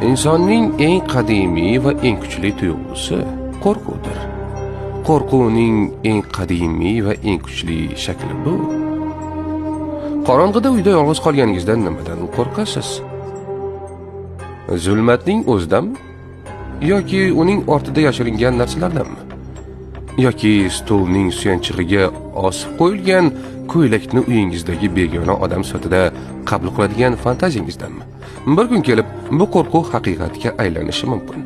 insonning eng qadimiy va eng kuchli tuyg'usi qo'rquvdir. Qo'rquvning eng qadimiy va eng kuchli shakli bu. Qorong'ida uyda yolg'iz qolganingizda nimadan qo'rqasiz? Zulmatning o'zidanmi? Yoki uning ortida yashiringan narsalardanmi? Yoki stulning suyanchig'iga osib qo'yilgan ko'ylakni uyingizdagi begona odam sifatida qabul qiladigan fantaziyangizdanmi? Bir kun kelib bu qo'rquv haqiqatga aylanishi mumkin.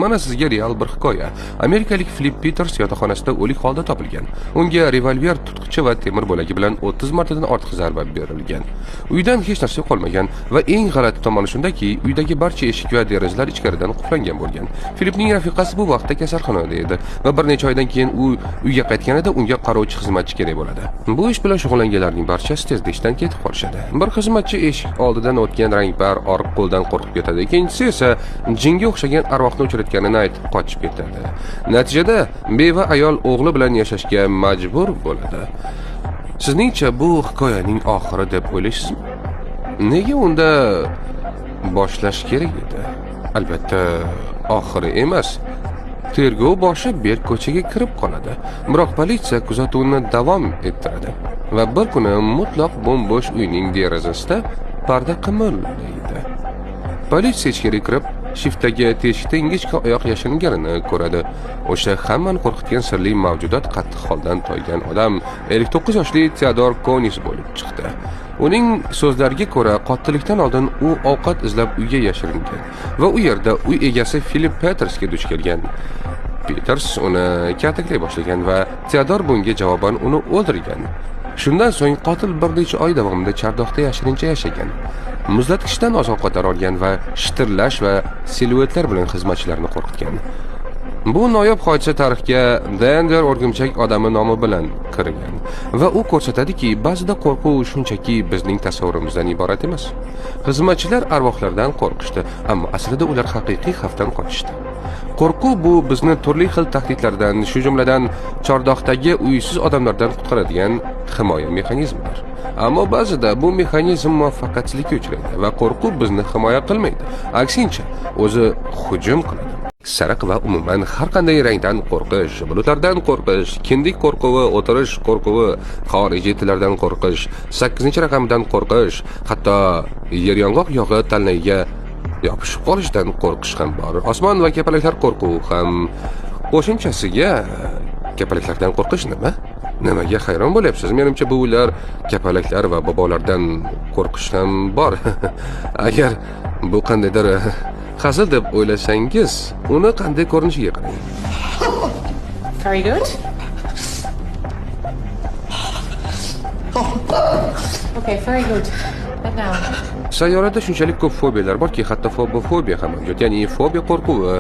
Mana sizga real bir hikoya. Amerikalik Flip Peters yotoqxonasida o'lik holda topilgan. Unga revolver, tutqichi va temir bo'lagi bilan 30 martadan ortiq zarba berilgan. Uydan hech narsa qolmagan va eng g'alati tomoni shundaki, uydagi barcha eshik va derazalar ichkaridan qulflangan bo'lgan. Filipning rafiqasi bu vaqtda kasalxonada edi va bir necha oydan keyin u uyga qaytganida unga qarovchi xizmatchi kerak bo'ladi. Bu ish bilan shug'ullanganlarning barchasi tezda ishdan ketib qolishadi. Bir xizmatchi eshik oldidan o'tgan rangbar oriq qo'ldan qo'rqib ketadi. Ikkinchisi esa jinga o'xshagan arvohni uchratganini aytib qochib ketadi. Natijada beva ayol o'g'li bilan yashashga majbur bo'ladi. Sizningcha bu hikoyaning oxiri deb o'ylaysizmi? Nega unda boshlash kerak edi? Albatta, oxiri emas. Tergov boshi berk ko'chaga kirib qoladi. Biroq politsiya kuzatuvni davom ettiradi va bir kuni mutlaq bo'm-bo'sh uyning derazasida parda qimirlaydi. Politsiya ichkari kirib, shiftdagi teshikda ingichka oyoq yashiringanini ko'radi. O'sha hammani qo'rqitgan sirli mavjudot qattiq holdan toygan odam 59 yoshli Theodor Konis bo'lib chiqdi. Uning so'zlariga ko'ra, qotillikdan oldin u ovqat izlab uyga yashiringan va u yerda uy egasi Philip Petersga duch kelgan. Peters uni kaltaklay boshlagan va Theodor bunga javoban uni o'ldirgan. Shundan so'ng qotil bir necha oy davomida chardoqda yashirincha yashagan. Muzlatkichdan oziq-ovqatlar olgan va shitirlash va siluetlar bilan xizmatchilarni qo'rqitgan. Bu noyob hodisa tarixga Dender o'rgimchak odami nomi bilan kirgan va u ko'rsatadiki, ba'zida qo'rquv shunchaki bizning tasavvurimizdan iborat emas. Xizmatchilar arvohlardan qo'rqishdi, ammo aslida ular haqiqiy xavfdan qochishdi. Qo'rquv bu bizni turli xil tahdidlardan, shu jumladan chordoqdagi uysiz odamlardan qutqaradigan himoya mexanizmidir. Ammo ba'zida bu mexanizm muvaffaqiyatsizlikka uchraydi va qo'rquv bizni himoya qilmaydi. Aksincha, o'zi hujum qiladi. Sariq va umuman har qanday rangdan qo'rqish, bulutlardan qo'rqish, kindik qo'rquvi, o'tirish qo'rquvi, xorijiy tillardan qo'rqish, 8-raqamdan qo'rqish, hatto yer yong'oq yog'i tanlayga yopishib qolishdan qo'rqish ham bor. Osmon va kapalaklar qo'rquvi ham. Qo'shimchasiga kapalaklardan qo'rqish nima? Nimaga hayron bo'lyapsiz? Menimcha bu ular kapalaklar va bobolardan qo'rqish ham bor. Agar bu qandaydir hazil deb o'ylasangiz, uni qanday ko'rinishiga qarang. Very good. Okay, very good. And now. Sayyorada shunchalik ko'p fobiyalar borki, hatto fobiya ham mavjud. Ya'ni fobiya qo'rquvi.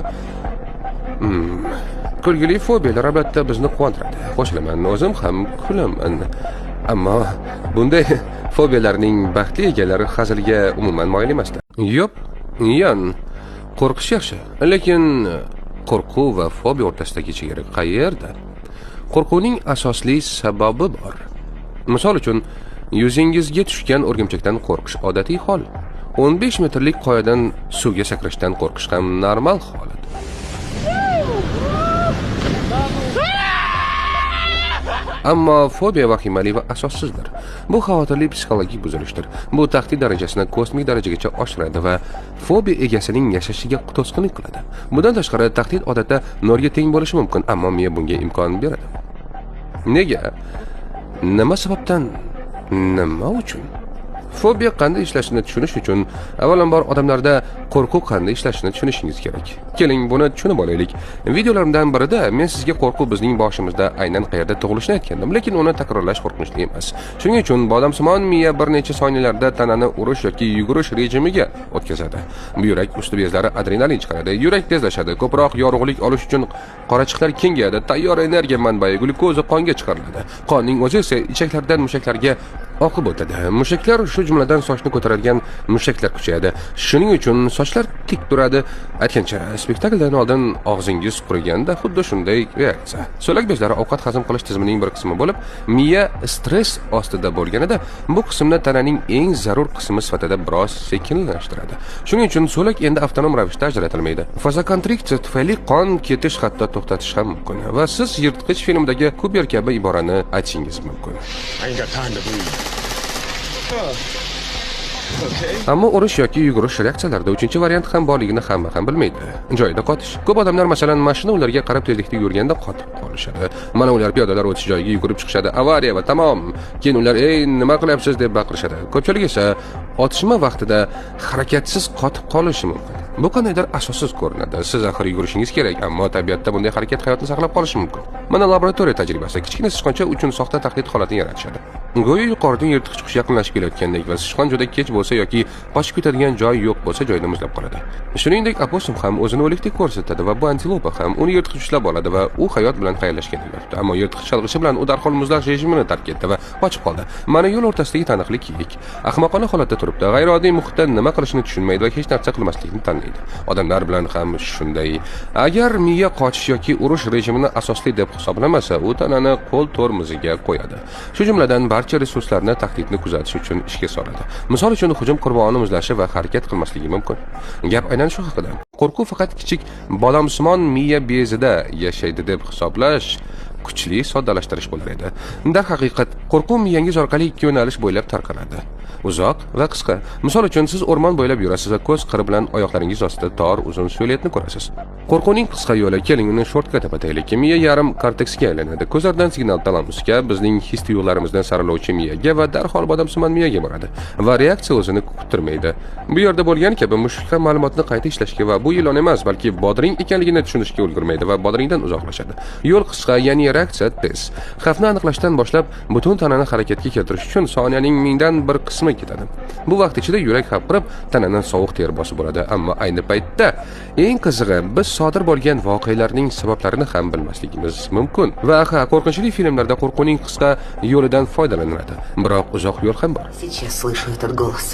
Kulgili fobiyalar albatta bizni quvontiradi. Qo'shilaman, o'zim ham kulaman. Ammo bunday fobiyalarning baxtli egalari hazilga umuman moyil emasdi. Yo'q, qo'rqish yaxshi, lekin qo'rquv va fobiya o'rtasidagi chegara qayerda? Qo'rquvning asosli sababi bor. Misol uchun, yuzingizga tushgan o'rgimchakdan qo'rqish odatiy hol. 15 metrlik qoyadan suvga sakrashdan qo'rqish ham normal holat. Ammo fobiya vahimali va asossizdir. Bu xavotirli psixologik buzilishdir. Bu tahdid darajasini kosmik darajagacha oshiradi va fobiya egasining yashashiga to'sqinlik qiladi. Bundan tashqari, tahdid odatda nolga teng bo'lishi mumkin, ammo miya bunga imkon beradi. Nega? Nima sababdan? Nima uchun? Fobiya qanday ishlashini tushunish uchun avvalambor odamlarda qo'rquv qanday ishlashini tushunishingiz kerak. Keling, buni tushunib olaylik. Videolarimdan birida men sizga qo'rquv bizning boshimizda aynan qayerda tug'ilishini aytgandim, lekin uni takrorlash qo'rqinchli emas. Shuning uchun bodamsimon miya bir necha soniyalarda tanani urish yoki yugurish rejimiga o'tkazadi. Buyrak usti bezlari adrenalin chiqaradi, yurak tezlashadi, ko'proq yorug'lik olish uchun qorachiqlar kengayadi, tayyor energiya manbai glyukoza qonga chiqariladi. Qonning o'zi esa ichaklardan mushaklarga oqib o'tadi. Mushaklar shu shu jumladan sochni ko'taradigan mushaklar kuchayadi. Shuning uchun sochlar tik turadi. Aytgancha, spektakldan oldin og'zingiz quriganda xuddi shunday reaksiya. So'lak bezlari ovqat hazm qilish tizimining bir qismi bo'lib, miya stress ostida bo'lganida bu qismni tananing eng zarur qismi sifatida biroz sekinlashtiradi. Shuning uchun so'lak endi avtonom ravishda ajratilmaydi. Vazokonstriksiya tufayli qon ketish hatto to'xtatish ham mumkin. Va siz yirtqich filmdagi Kuper kabi iborani aytishingiz mumkin. Ammo urush yoki yugurish reaksiyalarida 3-variant ham borligini hamma ham bilmaydi. Joyida qotish. Ko'p odamlar masalan mashina ularga qarab tezlikda yurganda qotib qolishadi. Mana ular piyodalar o'tish joyiga yugurib chiqishadi. Avariya va tamom. Keyin ular "Ey, nima qilyapsiz?" deb baqirishadi. Ko'pchilik esa otishma vaqtida harakatsiz qotib qolishi mumkin. Bu qandaydir asossiz ko'rinadi. Siz axir yugurishingiz kerak, ammo tabiatda bunday harakat hayotni saqlab qolishi mumkin. Mana laboratoriya tajribasi kichkina sichqoncha uchun soxta tahdid holatini yaratishadi. Go'yo yuqoridan yirtqich qush yaqinlashib kelayotgandek va sichqon juda kech bo'lsa yoki qochib ketadigan joy yo'q bo'lsa joyida muzlab qoladi. Shuningdek, opossum ham o'zini o'likdek ko'rsatadi va bu antilopa ham uni yirtqich ushlab oladi va u hayot bilan xayrlashgan yuribdi. Ammo yirtqich chalg'ishi bilan u darhol muzlash rejimini tark etdi va qochib qoldi. Mana yo'l o'rtasidagi taniqli kiyik. Ahmoqona holatda turibdi. G'ayrioddiy muhitda nima qilishni tushunmaydi va hech narsa qilmaslikni tanlaydi. Odamlar bilan ham shunday. Agar miya qochish yoki urush rejimini asosli deb hisoblamasa, u tanani qo'l tormoziga qo'yadi. Shu jumladan barcha resurslarni tahdidni kuzatish uchun ishga soladi. Misol uchun hujum qurboni muzlashi va harakat qilmasligi mumkin. Gap aynan shu haqida. Qo'rquv faqat kichik bolamsimon miya bezida yashaydi deb hisoblash kuchli soddalashtirish bo'lar edi. Darhaqiqat, qo'rquv miyangiz orqali ikki yo'nalish bo'ylab tarqaladi. Uzoq va qisqa. Misol uchun siz o'rmon bo'ylab yurasiz va ko'z qiri bilan oyoqlaringiz ostida tor, uzun so'letni ko'rasiz. Qo'rquvning qisqa yo'li, keling uni shortkat deb ataylik. Miya yarim korteksga aylanadi. Ko'zlardan signal talamusga, bizning his tuyg'ularimizdan saralovchi miyaga va darhol bodomsimon miyaga boradi. Va reaksiya o'zini kuttirmaydi. Bu yerda bo'lgan kabi mushuklar ma'lumotni qayta ishlashga va bu ilon emas, balki bodring ekanligini tushunishga ulgurmaydi va bodringdan uzoqlashadi. Yo'l qisqa, ya'ni reaksiya tez. Xavfni aniqlashdan boshlab butun tanani harakatga keltirish uchun soniyaning mingdan bir qismi ketadi. Bu vaqt ichida yurak hapqirib, tanadan sovuq ter bosib bo'ladi. Ammo ayni paytda eng qizig'i, biz sodir bo'lgan voqealarning sabablarini ham bilmasligimiz mumkin. Va qo'rqinchli filmlarda qo'rquvning qisqa yo'lidan foydalaniladi. Biroq uzoq yo'l ham bor. Сейчас слышу этот голос.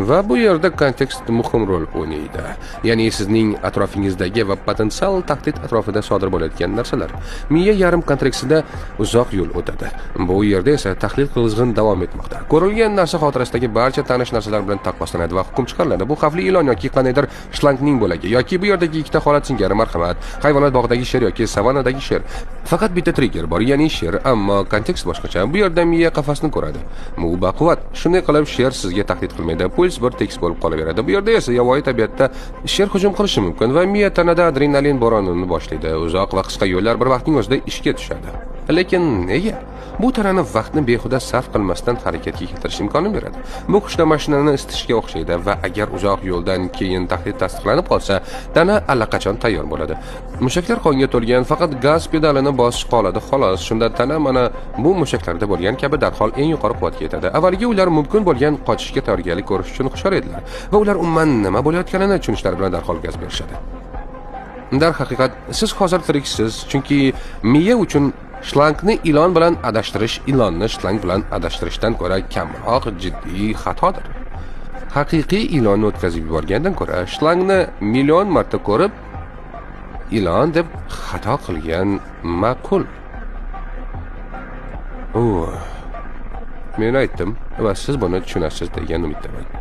Va bu yerda kontekst muhim rol o'ynaydi. Ya'ni sizning atrofingizdagi va potensial tahdid atrofida sodir bo'layotgan narsalar. Miya yarim kontekstida uzoq yo'l o'tadi. Bu yerda esa tahlil qilg'in davom etmoqda. Ko'rilgan narsa xotirasidagi barcha tanish narsalar bilan taqqoslanadi va hukm chiqariladi. Bu xavfli ilon yoki qandaydir shlankning bo'lagi yoki bu yerdagi ikkita holat singari marhamat, hayvonot bog'idagi sher yoki savanadagi sher. Faqat bitta trigger bor, ya'ni sher, ammo kontekst boshqacha. Bu yerda miya qafasni ko'radi. Bu baquvvat. Shunday qilib sher sizga tahdid qilmaydi. Puls bir tekis bo'lib qolaveradi. Bu yerda esa yovvoyi tabiatda sher hujum qilishi mumkin va miya tanada adrenalin bo'ronini boshlaydi. Uzoq va qisqa yo'llar bir vaqtning o'zida ishga tushadi. Lekin nega? Bu tanani vaqtni behuda sarf qilmasdan harakatga keltirish imkonini beradi. Bu qushda mashinani isitishga o'xshaydi va agar uzoq yo'ldan keyin tahdid tasdiqlanib qolsa, tana allaqachon tayyor bo'ladi. Mushaklar qonga to'lgan, faqat gaz pedalini bosish qoladi xolos. Shunda tana mana bu mushaklarda bo'lgan kabi darhol eng yuqori quvvatga yetadi. Avvaliga ular mumkin bo'lgan qochishga tayyorgarlik ko'rish uchun hushyor edilar va ular umuman nima bo'layotganini tushunishlari bilan darhol gaz berishadi. Darhaqiqat, siz hozir tiriksiz, chunki miya uchun shlankni ilon bilan adashtirish ilonni shlank bilan adashtirishdan ko'ra kamroq jiddiy xatodir. Haqiqiy ilonni o'tkazib yuborgandan ko'ra shlankni million marta ko'rib ilon deb xato qilgan ma'qul. Men aytdim va siz buni tushunasiz degan umiddaman.